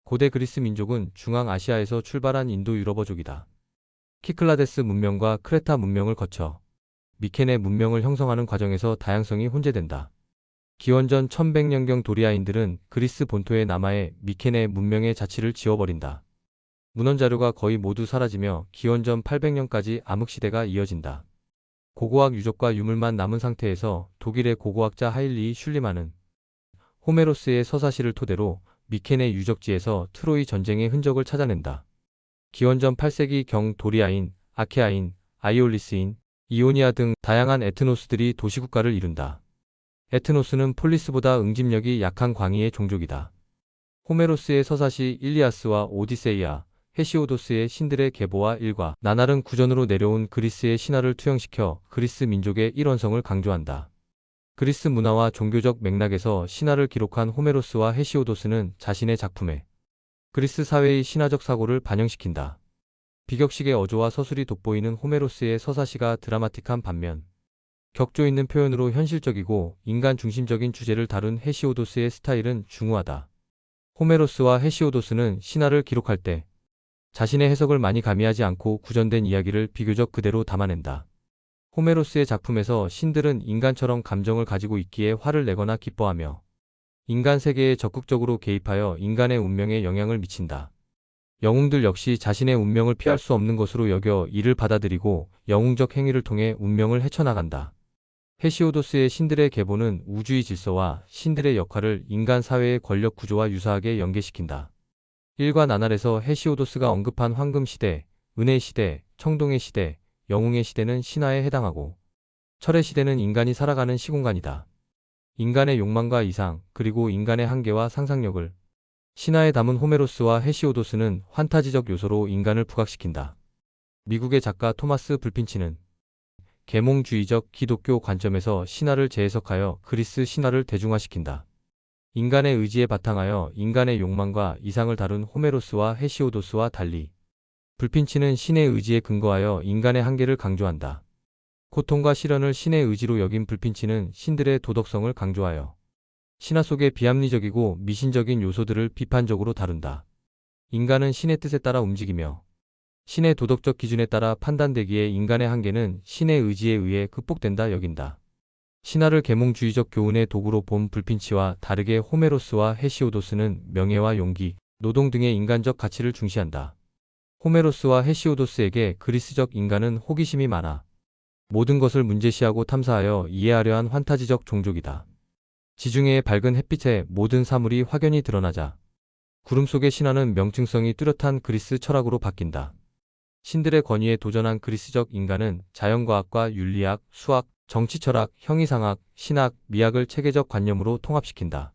고대 그리스 민족은 중앙아시아에서 출발한 인도 유럽어족이다. 키클라데스 문명과 크레타 문명을 거쳐 미케네 문명을 형성하는 과정에서 다양성이 혼재된다. 기원전 1100년경 도리아인들은 그리스 본토의 남하에 미케네 문명의 자취를 지어버린다. 문헌자료가 거의 모두 사라지며 기원전 800년까지 암흑시대가 이어진다. 고고학 유적과 유물만 남은 상태에서 독일의 고고학자 하일리 슐리만은 호메로스의 서사시를 토대로 미케네 유적지에서 트로이 전쟁의 흔적을 찾아낸다. 기원전 8세기 경 도리아인, 아케아인, 아이올리스인, 이오니아 등 다양한 에트노스들이 도시국가를 이룬다. 에트노스는 폴리스보다 응집력이 약한 광의의 종족이다. 호메로스의 서사시 일리아스와 오디세이아, 헤시오도스의 신들의 계보와 일과 나날은 구전으로 내려온 그리스의 신화를 투영시켜 그리스 민족의 일원성을 강조한다. 그리스 문화와 종교적 맥락에서 신화를 기록한 호메로스와 헤시오도스는 자신의 작품에 그리스 사회의 신화적 사고를 반영시킨다. 비격식의 어조와 서술이 돋보이는 호메로스의 서사시가 드라마틱한 반면 격조 있는 표현으로 현실적이고 인간 중심적인 주제를 다룬 헤시오도스의 스타일은 중후하다. 호메로스와 헤시오도스는 신화를 기록할 때 자신의 해석을 많이 가미하지 않고 구전된 이야기를 비교적 그대로 담아낸다. 호메로스의 작품에서 신들은 인간처럼 감정을 가지고 있기에 화를 내거나 기뻐하며 인간 세계에 적극적으로 개입하여 인간의 운명에 영향을 미친다. 영웅들 역시 자신의 운명을 피할 수 없는 것으로 여겨 이를 받아들이고 영웅적 행위를 통해 운명을 헤쳐나간다. 헤시오도스의 신들의 계보는 우주의 질서와 신들의 역할을 인간 사회의 권력 구조와 유사하게 연계시킨다. 일과 나날에서 헤시오도스가 언급한 황금시대, 은혜시대, 청동의 시대, 영웅의 시대는 신화에 해당하고 철의 시대는 인간이 살아가는 시공간이다. 인간의 욕망과 이상, 그리고 인간의 한계와 상상력을 신화에 담은 호메로스와 헤시오도스는 환타지적 요소로 인간을 부각시킨다. 미국의 작가 토마스 불핀치는 계몽주의적 기독교 관점에서 신화를 재해석하여 그리스 신화를 대중화시킨다. 인간의 의지에 바탕하여 인간의 욕망과 이상을 다룬 호메로스와 헤시오도스와 달리 불핀치는 신의 의지에 근거하여 인간의 한계를 강조한다. 고통과 시련을 신의 의지로 여긴 불핀치는 신들의 도덕성을 강조하여 신화 속의 비합리적이고 미신적인 요소들을 비판적으로 다룬다. 인간은 신의 뜻에 따라 움직이며 신의 도덕적 기준에 따라 판단되기에 인간의 한계는 신의 의지에 의해 극복된다 여긴다. 신화를 계몽주의적 교훈의 도구로 본 불핀치와 다르게 호메로스와 헤시오도스는 명예와 용기, 노동 등의 인간적 가치를 중시한다. 호메로스와 헤시오도스에게 그리스적 인간은 호기심이 많아 모든 것을 문제시하고 탐사하여 이해하려 한 환타지적 종족이다. 지중해의 밝은 햇빛에 모든 사물이 확연히 드러나자 구름 속의 신화는 명칭성이 뚜렷한 그리스 철학으로 바뀐다. 신들의 권위에 도전한 그리스적 인간은 자연과학과 윤리학, 수학, 정치철학, 형이상학, 신학, 미학을 체계적 관념으로 통합시킨다.